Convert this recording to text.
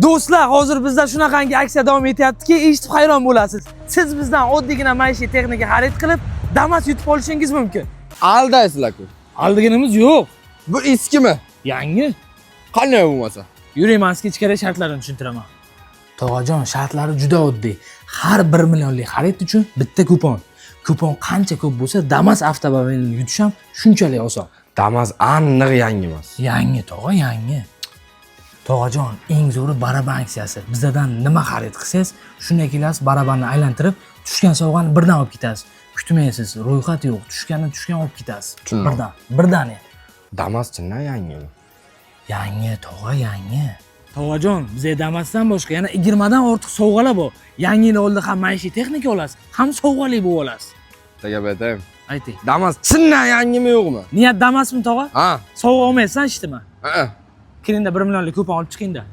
Do'stlar, hozir bizda shunaqangi aksiya davom etyaptiki, eshitib hayron bo'lasiz. Siz bizdan oddiygina maishiy texnika xarid qilib, Damas yutib olishingiz mumkin. Aldaysizlar-ku. Aldiganimiz yo'q. Bu eskimi? Yangi. Qanday bo'lmasa? Yuring, men sizga ichkari shartlarini tushuntiraman. Tog'ajon, shartlari juda oddiy. Har 1 millionlik xarid uchun bitta kupon. Kupon qancha ko'p bo'lsa, Damas avtomobilini yutish ham shunchalik oson. Damas aniq yangi emas. Yangi, tog'a, yangi. Tog'ajon, eng zo'ri baraban aksiyasi. Bizdan nima xarid qilsangiz, shunday kelasiz, barabanni aylantirib, tushgan sovg'ani birdan olib ketasiz. Kutmaysiz, ro'yxat yo'q, tushgan olib ketasiz. Birdan. Damas chindan yangimi? Yangi, tog'a, yangi. Tog'ajon, bizda Damasdan boshqa yana 20 dan ortiq sovg'alar bor. Yangi yil oldida ham maishiy texnika olasiz, ham sovg'ali bo'lib olasiz. Gap aytaymi? Ayting. Damas chindan yangimi yo'qmi? Niyat Damasmi, tog'a? Ha. Sovg'a olmaysan, eshitdimi? Ha. Kiringda 1 millionlik kupon olib chiqingda.